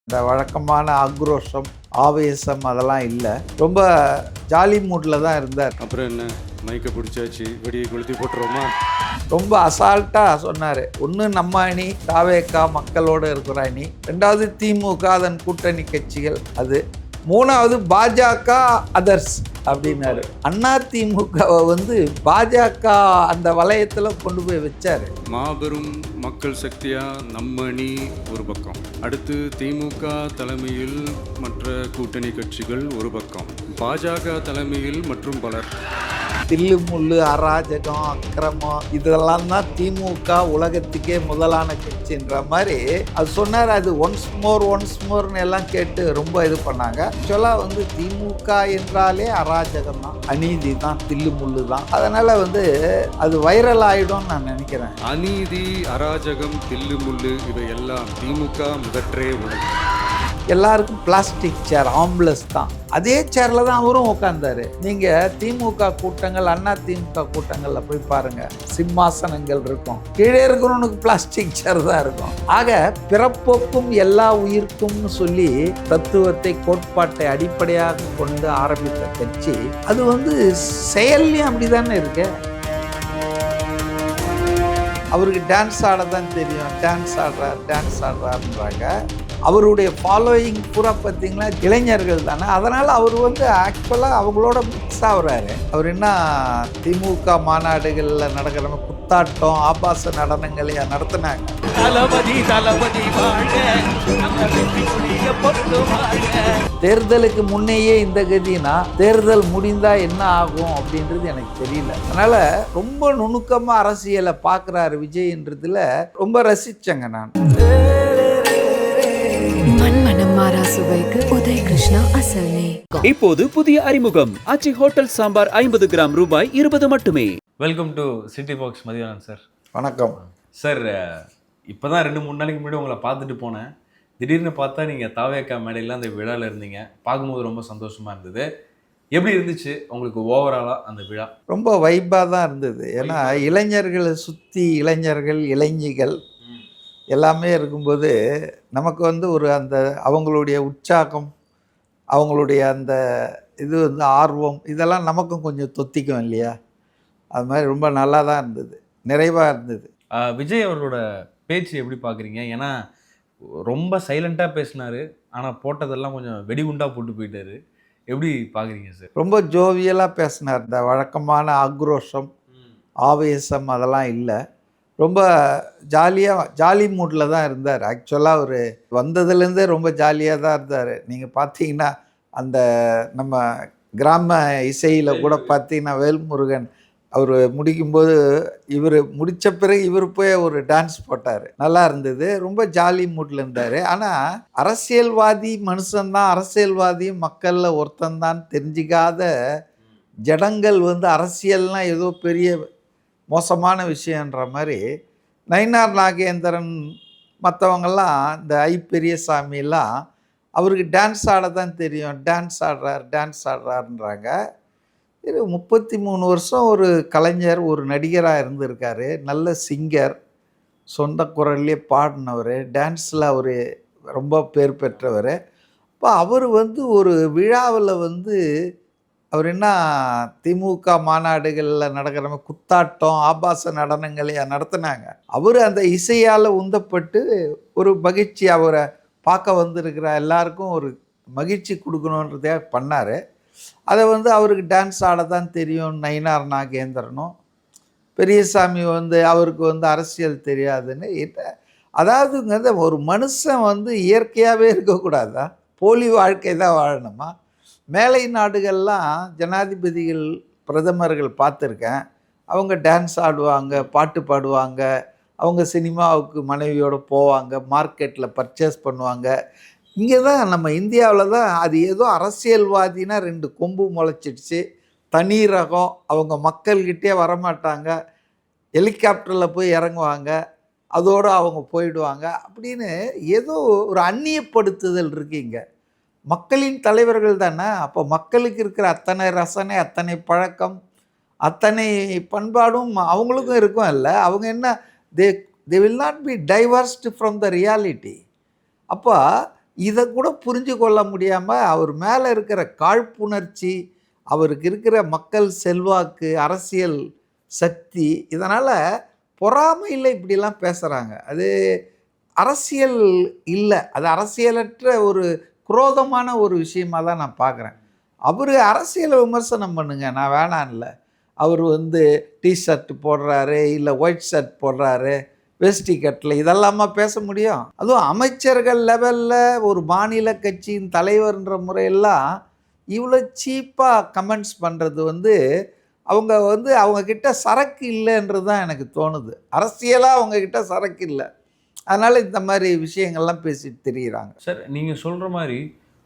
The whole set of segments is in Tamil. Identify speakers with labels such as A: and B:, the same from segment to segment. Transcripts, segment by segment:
A: இந்த வழக்கமான ஆக்ரோஷம், ஆவேசம் அதெல்லாம் இல்லை. ரொம்ப ஜாலி மூடில் தான் இருந்தார்.
B: அப்புறம் என்ன, மைக்கை பிடிச்சாச்சு, வெடியை கொளுத்தி போட்டுருவோமா?
A: ரொம்ப அசால்ட்டாக சொன்னார். ஒன்று நம்ம அணி தாவேகா மக்களோடு இருக்கிற அணி, ரெண்டாவது திமுக அதன் கூட்டணி கட்சிகள், அது மூணாவது பாஜக அதர்ஸ் அப்படின்னாரு. அண்ணா திமுகவை பாஜக அந்த வளையத்தில் கொண்டு போய் வச்சாரு.
B: மாபெரும் மக்கள் சக்தியா நம்ம அணி ஒரு பக்கம், அடுத்து திமுக தலைமையில் மற்ற கூட்டணி கட்சிகள் ஒரு பக்கம், பாஜக தலைமையில் மற்றும் பலர்.
A: தில்லு முள்ளு, அராஜகம், அக்கிரமம் இதெல்லாம் தான் திமுக உலகத்துக்கே முதலான கட்சின்ற மாதிரி அது சொன்னார். அது ஒன்ஸ் மோர்னு எல்லாம் கேட்டு ரொம்ப இது பண்ணாங்க. ஆக்சுவலாக திமுக என்றாலே அராஜகம் தான், அநீதி தான், தில்லு முள்ளு தான். அதனால அது வைரல் ஆயிடும்னு நான் நினைக்கிறேன்.
B: அநீதி, அராஜகம், தில்லு முள்ளு இவை எல்லாம் திமுக முதற்றே உலகம்.
A: எல்லாருக்கும் பிளாஸ்டிக் சேர், ஆம்புலன்ஸ் தான். அதே சேர்ல தான் அவரும் உட்கார்ந்தாரு. நீங்க திமுக கூட்டங்கள், அண்ணா திமுக கூட்டங்கள்ல போய் பாருங்க, சிம்மாசனங்கள் இருக்கும், கீழே இருக்கிறவனுக்கு பிளாஸ்டிக் சேர் தான் இருக்கும். ஆக பிறப்போக்கும் எல்லா உயிர்க்கும்னு சொல்லி தத்துவத்தை, கோட்பாட்டை அடிப்படையாக கொண்டு ஆரம்பித்த கட்சி அது செயல்லையும் அப்படிதானே இருக்கு. அவருக்கு டான்ஸ் ஆட தான் தெரியும், டான்ஸ் ஆடுறாருன்றாங்க. அவருடைய ஃபாலோயிங் பூரா பார்த்தீங்கன்னா இளைஞர்கள் தானே. அதனால் அவர் ஆக்சுவலாக அவங்களோட மிக்ஸ் ஆகுறாரு. அவர் என்ன திமுக மாநாடுகளில் நடக்கிற குத்தாட்டம், ஆபாச நடனங்களையா நடத்தினாங்க. தேர்தலுக்கு முன்னையே இந்த கதினா தேர்தல் முடிந்தா என்ன ஆகும் அப்படின்றது எனக்கு தெரியல. அதனால ரொம்ப நுணுக்கமா அரசியலை பார்க்குறாரு விஜய்ன்றதுல ரொம்ப ரசிச்சேங்க நான்.
C: இப்போது புதிய அறிமுகம் ஆச்சி ஹோட்டல் சாம்பார் 50 கிராம் ரூபாய் 20 மட்டுமே.
D: Welcome to city box. மதியானம் சார்.
A: வணக்கம்
D: சார். இப்போ தான் 2-3 நாளைக்கு முன்னாடி உங்களை பார்த்துட்டு போனேன். திடீர்னு பார்த்தா நீங்கள் தாவேக்கா மேடையில் அந்த விழாவில் இருந்தீங்க. பார்க்கும்போது ரொம்ப சந்தோஷமாக இருந்தது. எப்படி இருந்துச்சு உங்களுக்கு ஓவராலாக அந்த விழா?
A: ரொம்ப வைப்பாக தான் இருந்தது. ஏன்னா இளைஞர்களை சுற்றி இளைஞர்கள், இளைஞிகள் எல்லாமே இருக்கும்போது நமக்கு ஒரு அந்த அவங்களுடைய உற்சாகம், அவங்களுடைய அந்த இது ஆர்வம் இதெல்லாம் நமக்கும் கொஞ்சம் தொத்திக்கும் இல்லையா? அது மாதிரி ரொம்ப நல்லா தான் இருந்தது, நிறைவாக இருந்தது.
D: விஜய் அவர்களோட பேச்சு எப்படி பார்க்குறீங்க? ஏன்னா ரொம்ப சைலண்ட்டாக பேசினார், ஆனால் போட்டதெல்லாம் கொஞ்சம் வெடிகுண்டாக போட்டு போயிட்டாரு. எப்படி பார்க்குறீங்க சார்?
A: ரொம்ப ஜோவியலாக பேசினார். இந்த வழக்கமான ஆக்ரோஷம், ஆவேசம் அதெல்லாம் இல்லை. ரொம்ப ஜாலி மூடில் தான் இருந்தார். ஆக்சுவலாக அவர் வந்ததுலேருந்தே ரொம்ப ஜாலியாக தான் இருந்தார். நீங்கள் பார்த்தீங்கன்னா அந்த நம்ம கிராம இசையில் கூட பார்த்தீங்கன்னா வேல்முருகன் அவர் முடிக்கும்போது இவர் முடித்த பிறகு இவர் போய் ஒரு டான்ஸ் போட்டார், நல்லா இருந்தது. ரொம்ப ஜாலி மூடில் இருந்தார். ஆனால் அரசியல்வாதி மனுஷன்தான், அரசியல்வாதியும் மக்களில் ஒருத்தந்தான் தெரிஞ்சிக்காத ஜடங்கள் அரசியல்னால் ஏதோ பெரிய மோசமான விஷயன்ற மாதிரி நயினார் நாகேந்திரன் மற்றவங்கெல்லாம் இந்த பெரியசாமிலாம் அவருக்கு டான்ஸ் ஆட தான் தெரியும், டான்ஸ் ஆடுறாருன்றாங்க. இது 33 வருஷம் ஒரு கலைஞர், ஒரு நடிகராக இருந்திருக்காரு, நல்ல சிங்கர், சொந்த குரல்லே பாடினவர், டான்ஸில் அவர் ரொம்ப பேர் பெற்றவர். இப்போ அவர் ஒரு விழாவில் அவர் என்ன திமுக மாநாடுகளில் நடக்கிற குத்தாட்டம், ஆபாச நடனங்களையா நடத்தினாங்க. அவர் அந்த இசையால் உந்தப்பட்டு ஒரு மகிழ்ச்சி, அவரை பார்க்க வந்திருக்கிற எல்லாருக்கும் ஒரு மகிழ்ச்சி கொடுக்கணுன்றதே பண்ணார். அதை அவருக்கு டான்ஸ் ஆட தான் தெரியும் நயினார் நாகேந்திரனும், பெரியசாமி அவருக்கு அரசியல் தெரியாதுன்னு என்ன. அதாவதுங்க ஒரு மனுஷன் இயற்கையாகவே இருக்கக்கூடாதா, போலி வாழ்க்கை தான் வாழணுமா? மேலை நாடுகள்லாம் ஜனாதிபதிகள், பிரதமர்கள் பார்த்துருக்கேன். அவங்க டான்ஸ் ஆடுவாங்க, பாட்டு பாடுவாங்க, அவங்க சினிமாவுக்கு மனைவியோடு போவாங்க, மார்க்கெட்டில் பர்ச்சேஸ் பண்ணுவாங்க. இங்கே தான் நம்ம இந்தியாவில் தான் அது ஏதோ அரசியல்வாதினா 2 கொம்பு முளைச்சிடுச்சு, தனி ரகம், அவங்க மக்கள்கிட்டே வரமாட்டாங்க, ஹெலிகாப்டரில் போய் இறங்குவாங்க, அதோடு அவங்க போயிடுவாங்க அப்படின்னு ஏதோ ஒரு அந்நியப்படுத்துதல் இருக்குங்க. மக்களின் தலைவர்கள் தானே. அப்போ மக்களுக்கு இருக்கிற அத்தனை ரசனை, அத்தனை பழக்கம், அத்தனை பண்பாடும் அவங்களுக்கும் இருக்கும் இல்லை? அவங்க என்ன, they will not be divorced from the reality. அப்போ இதை கூட புரிஞ்சு கொள்ள முடியாமல் அவர் மேலே இருக்கிற காழ்ப்புணர்ச்சி, அவருக்கு இருக்கிற மக்கள் செல்வாக்கு, அரசியல் சக்தி, இதனால் பொறாமையில் இப்படிலாம் பேசுகிறாங்க. அது அரசியல் இல்லை, அது அரசியலற்ற ஒரு குரோதமான ஒரு விஷயமாக தான் நான் பார்க்குறேன். அவர் அரசியலை விமர்சனம் பண்ணுங்க, நான் வேணான்ல. அவர் டிஷர்ட் போடுறாரு, இல்லை ஒயிட் ஷர்ட் போடுறாரு, வேஷ்டி கட்டில், இதெல்லாமா பேச முடியும்? அதுவும் அமைச்சர்கள் லெவலில் ஒரு மாநில கட்சியின் தலைவர்ன்ற முறையெல்லாம் இவ்வளோ சீப்பாக கமெண்ட்ஸ் பண்ணுறது அவங்க அவங்கக்கிட்ட சரக்கு இல்லைன்றது தான் எனக்கு தோணுது. அரசியலாக அவங்கக்கிட்ட சரக்கு இல்லை, அதனால் இந்த மாதிரி விஷயங்கள்லாம் பேசிட்டு தெரியுறாங்க.
D: சார், நீங்கள் சொல்கிற மாதிரி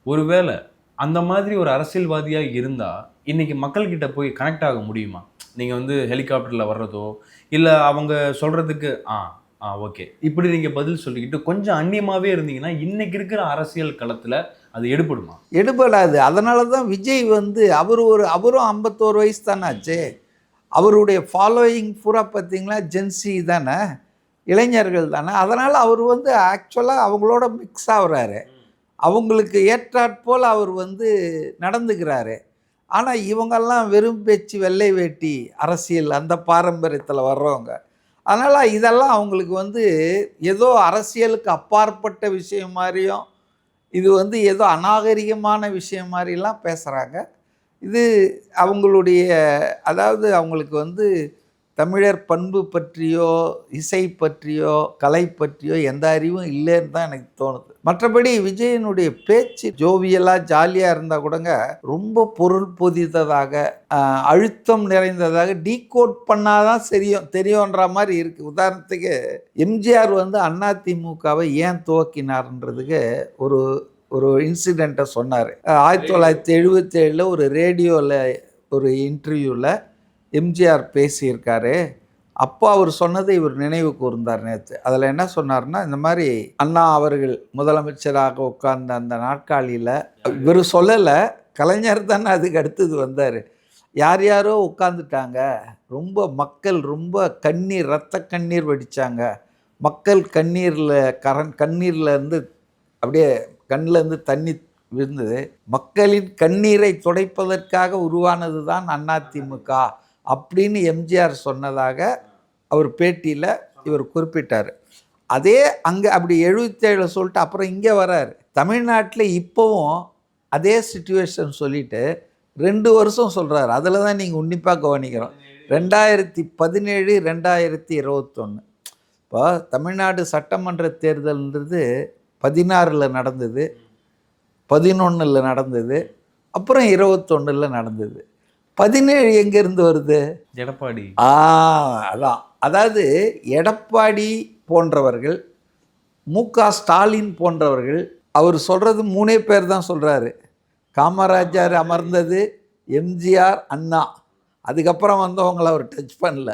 D: ஒருவேளை அந்த மாதிரி ஒரு அரசியல்வாதியாக இருந்தால் இன்றைக்கி மக்கள்கிட்ட போய் கனெக்ட் ஆக முடியுமா? நீங்கள் ஹெலிகாப்டரில் வர்றதோ இல்லை அவங்க சொல்கிறதுக்கு ஓகே இப்படி நீங்கள் பதில் சொல்லிக்கிட்டு கொஞ்சம் அந்நியமாகவே இருந்தீங்கன்னா இன்றைக்கி இருக்கிற அரசியல் களத்தில் அது எடுபடுமா?
A: எடுபடாது. அதனால தான் விஜய் அவரும் 51 வயசு தானே ஆச்சு. அவருடைய ஃபாலோயிங் பூரா பார்த்தீங்களா ஜென்சி தானே, இளைஞர்கள் தானே. அதனால் அவர் ஆக்சுவலாக அவங்களோட மிக்ஸ் ஆகுறாரு, அவங்களுக்கு ஏற்றாற்போல் அவர் நடந்துக்கிறாரு. ஆனால் இவங்கெல்லாம் வெறும் பேச்சு, வெள்ளை வேட்டி அரசியல், அந்த பாரம்பரியத்தில் வர்றவங்க. அதனால் இதெல்லாம் அவங்களுக்கு ஏதோ அரசியலுக்கு அப்பாற்பட்ட விஷயம் மாதிரியும், இது ஏதோ அநாகரிகமான விஷயம் மாதிரிலாம் பேசுகிறாங்க. இது அவங்களுடைய, அதாவது அவங்களுக்கு தமிழர் பண்பு பற்றியோ இசை பற்றியோ கலை பற்றியோ எந்த அறிவும் இல்லைன்னு தான் எனக்கு தோணுது. மற்றபடி விஜயனுடைய பேச்சு ஜோவியலாக ஜாலியாக இருந்தால் கூடங்க ரொம்ப பொருள் பொதித்ததாக, அழுத்தம் நிறைந்ததாக, டீகோட் பண்ணாதான் தெரியும்ன்ற மாதிரி இருக்குது. உதாரணத்துக்கு எம்ஜிஆர் அதிமுகவை ஏன் துவக்கினார்ன்றதுக்கு ஒரு இன்சிடெண்ட்டை சொன்னார். 1977 ஒரு ரேடியோவில் ஒரு இன்டர்வியூவில் எம்ஜிஆர் பேசியிருக்காரு. அப்போ அவர் சொன்னதை இவர் நினைவு கூர்ந்தார் நேற்று. அதில் என்ன சொன்னார்னா, இந்த மாதிரி அண்ணா அவர்கள் முதலமைச்சராக உட்கார்ந்த அந்த நாட்காலியில் இவர் சொல்லலை, கலைஞர் தானே அதுக்கு அடுத்தது வந்தார். யார் யாரோ உட்காந்துட்டாங்க, ரொம்ப மக்கள் ரொம்ப கண்ணீர், ரத்த கண்ணீர் வடித்தாங்க. மக்கள் கண்ணீர்லேருந்து அப்படியே கண்ணிலேருந்து தண்ணி விழுந்தது. மக்களின் கண்ணீரை துடைப்பதற்காக உருவானது தான் அதிமுக அப்படின்னு எம்ஜிஆர் சொன்னதாக அவர் பேட்டியில் இவர் குறிப்பிட்டார். அதே அங்கே அப்படி 77 சொல்லிட்டு அப்புறம் இங்கே வரார். தமிழ்நாட்டில் இப்போவும் அதே சிச்சுவேஷன் சொல்லிவிட்டு 2 வருஷம் சொல்கிறார். அதில் தான் நீங்கள் உன்னிப்பாக கவனிக்கிறோம். 2017, 2021. இப்போ தமிழ்நாடு சட்டமன்ற தேர்தல்ன்றது 16ல் நடந்தது, 11ல் நடந்தது, அப்புறம் 21ல் நடந்தது. 17 எங்கேருந்து வருது?
D: எடப்பாடி.
A: அதான், அதாவது எடப்பாடி போன்றவர்கள், மு.க. ஸ்டாலின் போன்றவர்கள், அவர் சொல்கிறது 3 பேர் தான் சொல்கிறாரு. காமராஜர் அமர்ந்தது, எம்ஜிஆர், அண்ணா, அதுக்கப்புறம் வந்தவங்களை அவர் டச் பண்ணல.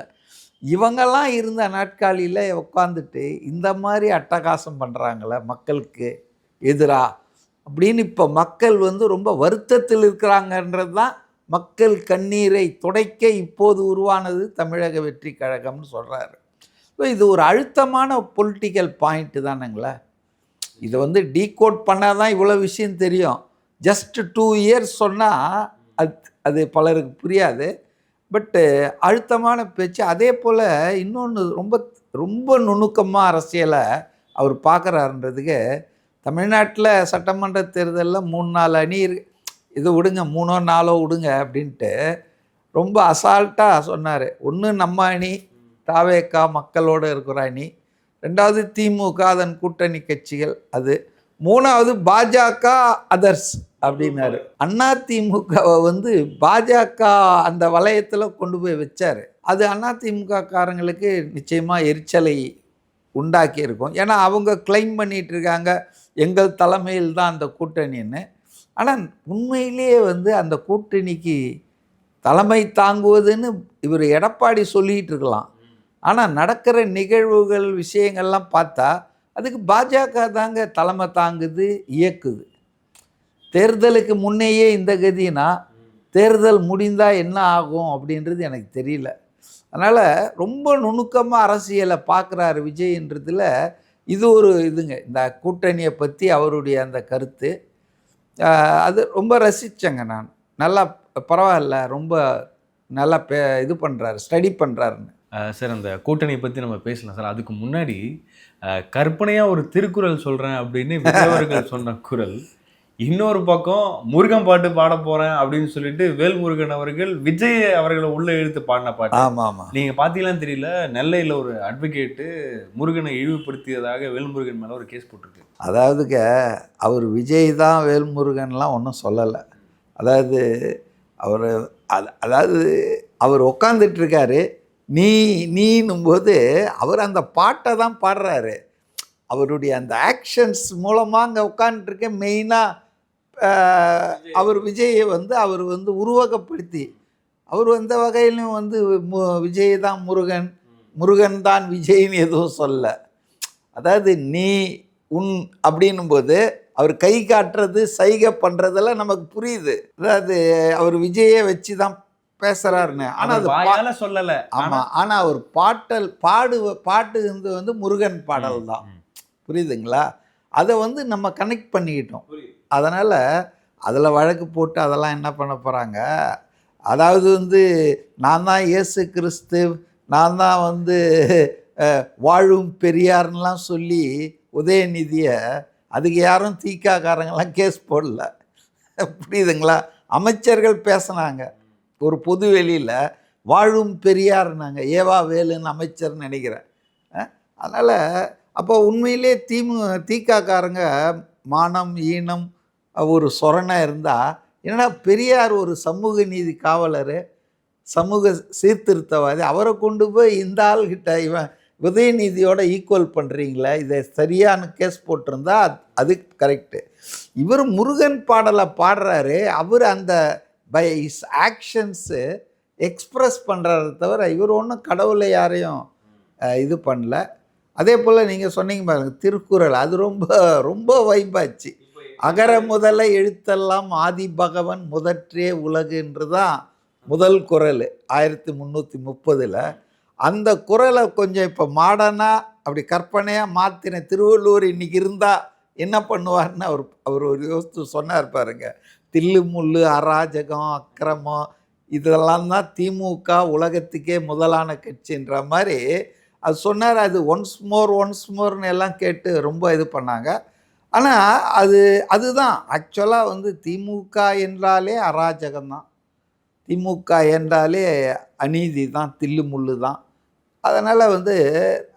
A: இவங்கெல்லாம் இருந்த நாட்காலியில் உட்காந்துட்டு இந்த மாதிரி அட்டகாசம் பண்ணுறாங்களே மக்களுக்கு எதிராக அப்படின்னு இப்போ மக்கள் ரொம்ப வருத்தத்தில் இருக்கிறாங்கன்றது தான் மக்கள் கண்ணீரை துடைக்க இப்போது உருவானது தமிழக வெற்றி கழகம்னு சொல்கிறாரு. ஸோ இது ஒரு அழுத்தமான பொலிட்டிக்கல் பாயிண்ட்டு தானுங்களே. இதை டீகோட் பண்ணால் தான் இவ்வளோ விஷயம் தெரியும். ஜஸ்ட் 2 இயர்ஸ் சொன்னால் அது பலருக்கு புரியாது. பட்டு அழுத்தமான பேச்சு. அதே போல் இன்னொன்று ரொம்ப ரொம்ப நுணுக்கமாக அரசியலை அவர் பார்க்குறாருன்றதுக்கு, தமிழ்நாட்டில் சட்டமன்ற தேர்தலில் 3-4 அணி இது விடுங்க, 3-4 விடுங்க அப்படின்ட்டு ரொம்ப அசால்ட்டாக சொன்னார். ஒன்று நம்ம அணி தாவேகா மக்களோடு இருக்கிற அணி, 2வது திமுக அதன் கூட்டணி கட்சிகள், அது 3வது பாஜக அதர்ஸ் அப்படின்னாரு. அதிமுகவை பாஜக அந்த வளையத்தில் கொண்டு போய் வச்சார். அது அதிமுக காரங்களுக்கு நிச்சயமாக எரிச்சலை உண்டாக்கி இருக்கும். ஏன்னா அவங்க கிளைம் பண்ணிகிட்டு இருக்காங்க எங்கள் தலைமையில் தான் அந்த கூட்டணின்னு. ஆனால் உண்மையிலேயே அந்த கூட்டணிக்கு தலைமை தாங்குவதுன்னு இவர் எடப்பாடி சொல்லிகிட்டு இருக்கலாம். ஆனால் நடக்கிற நிகழ்வுகள் விஷயங்கள்லாம் பார்த்தா அதுக்கு பாஜக தாங்க தலைமை தாங்குது, இயக்குது. தேர்தலுக்கு முன்னையே இந்த கதினா தேர்தல் முடிந்தால் என்ன ஆகும் அப்படின்றது எனக்கு தெரியல. அதனால் ரொம்ப நுணுக்கமாக அரசியலை பார்க்குறாரு விஜய்ன்றதில் இது ஒரு இதுங்க. இந்த கூட்டணியை பற்றி அவருடைய அந்த கருத்து அது ரொம்ப ரசித்தேங்க நான். நல்லா பரவாயில்ல, ரொம்ப நல்லா இது பண்ணுறாரு, ஸ்டடி பண்ணுறாருன்னு.
D: சார் அந்த கூட்டணியை பற்றி நம்ம பேசலாம் சார். அதுக்கு முன்னாடி கற்பனையாக ஒரு திருக்குறள் சொல்கிறேன் அப்படின்னு விஜயவர்கள் சொன்ன குரல், இன்னொரு பக்கம் முருகன் பாட்டு பாட போகிறேன் அப்படின்னு சொல்லிட்டு வேல்முருகன் அவர்கள் விஜய் அவர்களை உள்ளே இழுத்து பாடின பாட்டு.
A: ஆமாம் ஆமாம்.
D: நீங்கள் பார்த்தீங்களான்னு தெரியல, நெல்லையில் ஒரு அட்வொகேட்டு முருகனை இழிவுபடுத்தியதாக வேல்முருகன் மேலே ஒரு கேஸ் போட்டிருக்கு.
A: அதாவதுங்க, அவர் விஜய் தான் வேல்முருகன்லாம் ஒன்றும் சொல்லலை. அதாவது அவர் உக்காந்துட்ருக்காரு, நீன்னும் போது அவர் அந்த பாட்டை தான் பாடுறாரு. அவருடைய அந்த ஆக்ஷன்ஸ் மூலமாக அங்கே உட்காந்துருக்க மெயினாக அவர் விஜயை அவர் உருவகப்படுத்தி, அவர் எந்த வகையிலும் விஜய் தான் முருகன், முருகன் தான் விஜய்னு எதுவும் சொல்ல. அதாவது நீ உன் அப்படின்னும் போது அவர் கை காட்டுறது, சைகை பண்ணுறதெல்லாம் நமக்கு புரியுது. அதாவது அவர் விஜயை வச்சு தான் பேசுறாருன்னு. ஆனால் அது
D: வாயால சொல்லலை.
A: ஆமாம். ஆனால் அவர் பாட்டு முருகன் பாடல் தான். புரியுதுங்களா? அதை நம்ம கனெக்ட் பண்ணிக்கிட்டோம். அதனால் அதில் வழக்கு போட்டு அதெல்லாம் என்ன பண்ண போகிறாங்க? அதாவது நான் தான் இயேசு கிறிஸ்து, நான் தான் வாழும் பெரியார்லாம் சொல்லி உதயநிதியை, அதுக்கு யாரும் தீக்காக்காரங்களாம் கேஸ் போடல. புரியுதுங்களா? அமைச்சர்கள் பேசினாங்க ஒரு பொது வெளியில், வாழும் பெரியார்னாங்க, ஏவா வேலுன்னு அமைச்சர்னு நினைக்கிறேன். அதனால் அப்போ உண்மையிலே தீக்காக்காரங்க மானம் ஈனம் ஒரு சொரணை இருந்தால், ஏன்னா பெரியார் ஒரு சமூக நீதி காவலர், சமூக சீர்திருத்தவாதி, அவரை கொண்டு போய் இந்த ஆள்கிட்ட இவன் உதயநிதியோட ஈக்குவல் பண்ணுறீங்களே, இதை சரியான கேஸ் போட்டிருந்தா அது கரெக்டு. இவர் முருகன் பாடலை பாடுறாரு, அவர் அந்த பை இஸ் ஆக்ஷன்ஸு எக்ஸ்ப்ரெஸ் பண்ணுறாரு தவிர இவர் ஒன்றும் கடவுளை யாரையும் இது பண்ணல. அதே போல் நீங்கள் சொன்னீங்க பாருங்க திருக்குறள், அது ரொம்ப ரொம்ப வைப்பாச்சு. அகர முதல எழுத்தெல்லாம் ஆதி பகவன் முதற்றே உலகுன்று தான் முதல் குறள் 1330. அந்த குறளை கொஞ்சம் இப்போ மாடர்னாக அப்படி கற்பனையாக மாற்றின திருவள்ளுவர் இன்றைக்கி இருந்தால் என்ன பண்ணுவார்னு அவர் ஒரு யோசித்து சொன்னார் பாருங்க. தில்லு முள்ளு அராஜகம் அக்கிரமம் இதெல்லாம் தான் திமுக உலகத்துக்கே முதலான கட்சின்ற மாதிரி அது சொன்னார். அது ஒன்ஸ் மோர்னு எல்லாம் கேட்டு ரொம்ப இது பண்ணாங்க. ஆனால் அதுதான் ஆக்சுவலாக திமுக என்றாலே அராஜகம்தான், திமுக என்றாலே அநீதி தான், தில்லு முள்ளு தான். அதனால்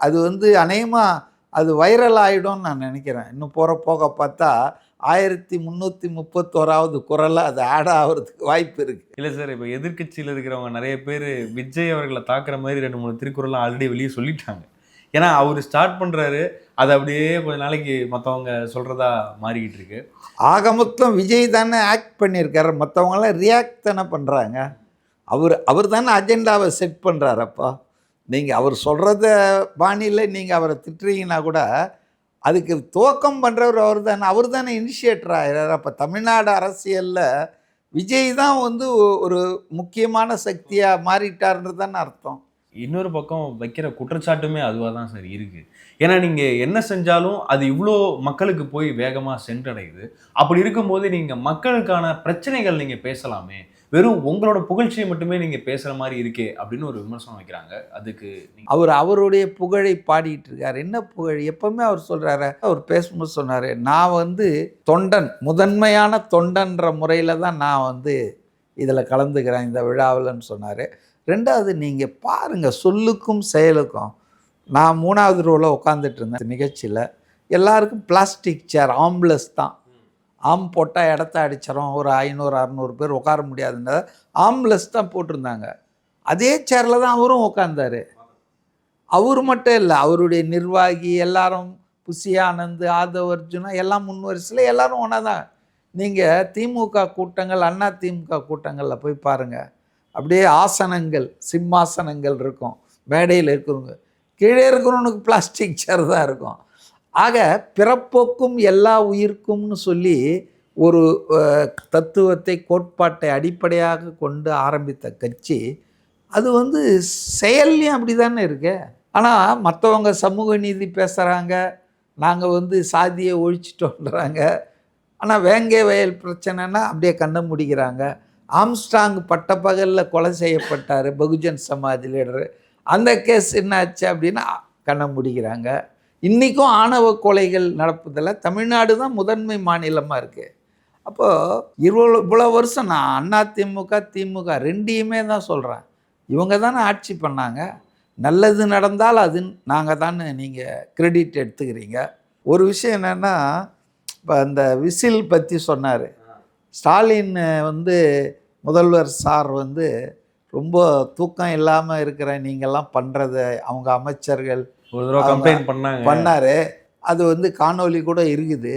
A: அது அநேகமாக அது வைரல் ஆகிடும்னு நான் நினைக்கிறேன். இன்னும் போக பார்த்தா 1331வது குறளில் அது ஆட் ஆகிறதுக்கு வாய்ப்பு இருக்குது.
D: இல்லை சார், இப்போ எதிர்கட்சியில் இருக்கிறவங்க நிறைய பேர் விஜய் அவர்களை தாக்குற மாதிரி 2-3 திருக்குறள்லாம் ஆல்ரெடி வெளியே சொல்லிட்டாங்க. ஏன்னா அவர் ஸ்டார்ட் பண்ணுறாரு, அது அப்படியே கொஞ்ச நாளைக்கு மற்றவங்க சொல்கிறதா மாறிக்கிட்டு இருக்கு.
A: ஆக மொத்தம் விஜய் தானே ஆக்ட் பண்ணியிருக்காரு, மற்றவங்களாம் ரியாக்ட் தானே பண்ணுறாங்க. அவர் தானே அஜெண்டாவை செட் பண்ணுறாரப்பா. நீங்கள் அவர் சொல்கிறத பாணியில் நீங்கள் அவரை திட்டுறீங்கன்னா கூட அதுக்கு துவக்கம் பண்ணுறவர் அவர் தானே இனிஷியேட்டர் ஆகிறார். அப்போ தமிழ்நாடு அரசியலில் விஜய் தான் ஒரு முக்கியமான சக்தியாக மாறிட்டார்ன்றது தானே அர்த்தம்.
D: இன்னொரு பக்கம் வைக்கிற குற்றச்சாட்டுமே அதுவாக தான் சார் இருக்குது. ஏன்னா நீங்கள் என்ன செஞ்சாலும் அது இவ்வளோ மக்களுக்கு போய் வேகமாக சென்றடையுது. அப்படி இருக்கும்போது நீங்கள் மக்களுக்கான பிரச்சனைகள் நீங்கள் பேசலாமே, வெறும் உங்களோட புகழ்ச்சியை மட்டுமே நீங்கள் பேசுகிற மாதிரி இருக்கே அப்படின்னு ஒரு விமர்சனம் வைக்கிறாங்க. அதுக்கு
A: அவருடைய புகழை பாடிட்டு இருக்கார். என்ன புகழ்? எப்பவுமே அவர் சொல்கிறாரு, அவர் பேசும்போது சொன்னார், நான் தொண்டன், முதன்மையான தொண்டன்ற முறையில் தான் நான் இதில் கலந்துக்கிறேன் இந்த விழாவில்னு சொன்னார். ரெண்டாவது நீங்கள் பாருங்கள், சொல்லுக்கும் செயலுக்கும். நான் 3வது ரோவில் உட்காந்துட்டு இருந்தேன் நிகழ்ச்சியில், எல்லாருக்கும் பிளாஸ்டிக் சேர், ஆம்லெஸ் தான். ஆம் போட்டால் இடத்த அடிச்சிடும், ஒரு 500-600 பேர் உட்கார முடியாதுன்ற ஆம்லெஸ் தான் போட்டிருந்தாங்க. அதே சேரில் தான் அவரும் உட்காந்தார். அவர் மட்டும் இல்லை, அவருடைய நிர்வாகி எல்லாரும், புசி ஆனந்த், ஆதவ் அர்ஜுனா எல்லாம் முன்வரிசையில் எல்லாரும் ஒன்றா தான். நீங்கள் திமுக கூட்டங்கள், அண்ணா திமுக கூட்டங்களில் போய் பாருங்கள், அப்படியே ஆசனங்கள், சிம்மாசனங்கள் இருக்கும், மேடையில் இருக்கிறவங்க, கீழே இருக்கிறவனுக்கு பிளாஸ்டிக் சேர் தான் இருக்கும். ஆக பிறப்போக்கும் எல்லா உயிர்க்கும்னு சொல்லி ஒரு தத்துவத்தை, கோட்பாட்டை அடிப்படையாக கொண்டு ஆரம்பித்த கட்சி அது செயல்லையும் அப்படி தானே இருக்கு. ஆனால் மற்றவங்க சமூக நீதி பேசுகிறாங்க, நாங்கள் வந்து சாதியை ஒழிச்சிட்டோன்றாங்க. ஆனால் வேங்கை வயல் பிரச்சனைனா அப்படியே கண்ணை முடிக்கிறாங்க. ஆம்ஸ்டாங் பட்டப்பகலில் கொலை செய்யப்பட்டார் பகுஜன் சமாஜ் லீடரு, அந்த கேஸ் என்ன ஆச்சு அப்படின்னா கண்ணை முடிக்கிறாங்க. இன்றைக்கும் ஆணவ கொலைகள் நடப்பதில் தமிழ்நாடு தான் முதன்மை மாநிலமாக இருக்குது. அப்போது இவ்வளோ வருஷம் நான் அதிமுக திமுக ரெண்டையுமே தான் சொல்கிறேன், இவங்க தானே ஆட்சி பண்ணாங்க. நல்லது நடந்தால் அது நாங்கள் தானே நீங்கள் கிரெடிட் எடுத்துக்கிறீங்க. ஒரு விஷயம் என்னென்னா, இப்போ அந்த விசில் பற்றி சொன்னார் ஸ்டாலின் வந்து முதல்வர் சார் வந்து ரொம்ப தூக்கம் இல்லாமல் இருக்கிற நீங்கள்லாம் பண்ணுறத அவங்க அமைச்சர்கள்
D: ஒரு தடவை கம்ப்ளைண்ட்
A: பண்ணார். அது வந்து காணொலி கூட இருக்குது,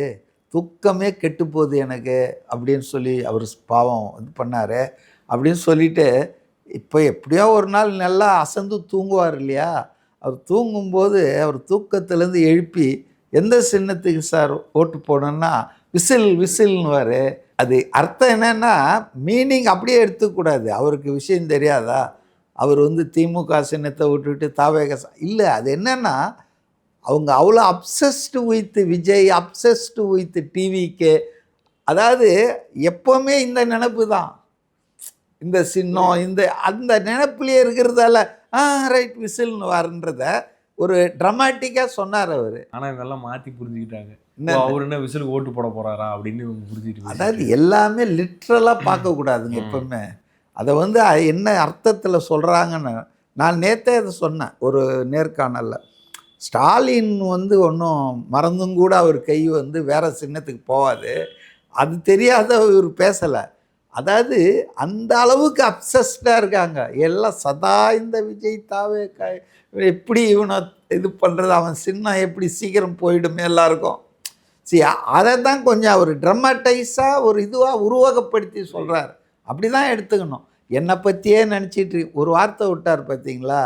A: தூக்கமே கெட்டு போகுது எனக்கு அப்படின்னு சொல்லி அவர் பாவம் இது பண்ணார் அப்படின்னு சொல்லிட்டு, இப்போ எப்படியோ ஒரு நாள் நல்லா அசந்து தூங்குவார் இல்லையா, அவர் தூங்கும்போது அவர் தூக்கத்துலேருந்து எழுப்பி எந்த சின்னத்துக்கு சார் ஓட்டு போடணுன்னா விசில் விசில்னுவார். அது அர்த்தம் என்னென்னா மீனிங் அப்படியே எடுத்துக்கூடாது. அவருக்கு விஷயம் தெரியாதா, அவர் வந்து திமுக சின்னத்தை விட்டுவிட்டு தாவேக இல்லை. அது என்னென்னா அவங்க அவ்வளோ obsessed with Vijay, obsessed with டிவிக்கு. அதாவது எப்போவுமே இந்த நினப்பு தான், இந்த சின்னம் இந்த அந்த நினப்புலேயே இருக்கிறதால ரைட் விசில்னு வரன்றத ஒரு ட்ராமாட்டிக்காக சொன்னார் அவர்.
D: ஆனால் இதெல்லாம் மாற்றி புரிஞ்சுக்கிட்டாங்க. அவர் என்ன விசிலுக்கு ஓட்டு போட போகிறாரா அப்படின்னு புரிஞ்சுக்கிட்டு.
A: அதாவது எல்லாமே லிட்ரலாக பார்க்கக்கூடாதுங்க எப்பவுமே. அதை வந்து என்ன அர்த்தத்தில் சொல்கிறாங்கன்னு நான் நேற்றே அதை சொன்னேன் ஒரு நேர்காணலில். ஸ்டாலின் வந்து ஒன்றும் மறந்தும் கூட அவர் கை வந்து வேறு சின்னத்துக்கு போகாது, அது தெரியாத இவர் பேசலை. அதாவது அந்த அளவுக்கு அப்சஸ்டாக இருக்காங்க எல்லாம். சதா இந்த விஜய் தாவே எப்படி இவனை இது பண்ணுறது, அவன் சின்னம் எப்படி சீக்கிரம் போயிடுமே எல்லாருக்கும். சரி, அதை தான் கொஞ்சம் அவர் ட்ரமாட்டைஸாக ஒரு இதுவாக உருவகப்படுத்தி சொல்கிறார். அப்படி தான் எடுத்துக்கணும். என்னை பற்றியே நினச்சிட்டு ஒரு வார்த்தை விட்டார் பார்த்தீங்களா,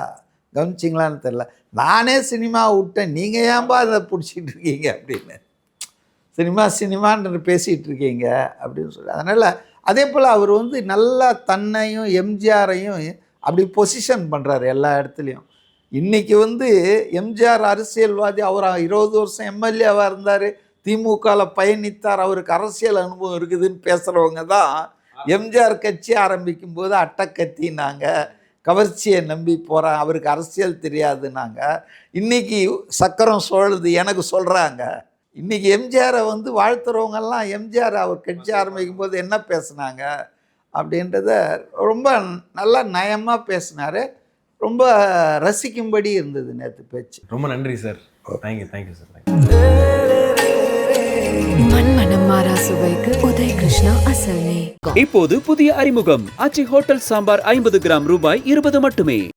A: கவனிச்சிங்களான்னு தெரில. நானே சினிமா விட்டேன், நீங்கள் ஏன்பா அதை பிடிச்சிட்டு இருக்கீங்க அப்படின்னு, சினிமான்னு பேசிகிட்டு இருக்கீங்க அப்படின்னு சொல்லி. அதனால் அதே போல் அவர் வந்து நல்லா தன்னையும் எம்ஜிஆரையும் அப்படி பொசிஷன் பண்ணுறாரு எல்லா இடத்துலையும். இன்றைக்கி வந்து எம்ஜிஆர் அரசியல்வாதி, அவர் 20 வருஷம் எம்எல்ஏவாக இருந்தார், திமுகவில் பயணித்தார், அவருக்கு அரசியல் அனுபவம் இருக்குதுன்னு பேசுகிறவங்க தான் எம்ஜிஆர் கட்சி ஆரம்பிக்கும் போது அட்டக்கத்தினாங்க, கவர்ச்சியை நம்பி போகிறாங்க, அவருக்கு அரசியல் தெரியாதுன்னாங்க. இன்றைக்கி சக்கரம் சோழுது எனக்கு சொல்கிறாங்க. இன்றைக்கி எம்ஜிஆரை வந்து வாழ்த்துறவங்கெல்லாம் எம்ஜிஆர் அவர் கட்சி ஆரம்பிக்கும் போது என்ன பேசுனாங்க அப்படின்றத ரொம்ப நல்லா நயமாக பேசினார். ரொம்ப ரசிக்கும்படி இருந்தது நேற்று பேச்சு.
D: ரொம்ப நன்றி சார். Thank you sir.
E: மண்மனம் மாறா சுவைக்கு உதய் கிருஷ்ணா அசல் நெய்.
C: இப்போது புதிய அறிமுகம் ஆச்சி ஹோட்டல் சாம்பார் 50 கிராம் ரூபாய் 20 மட்டுமே.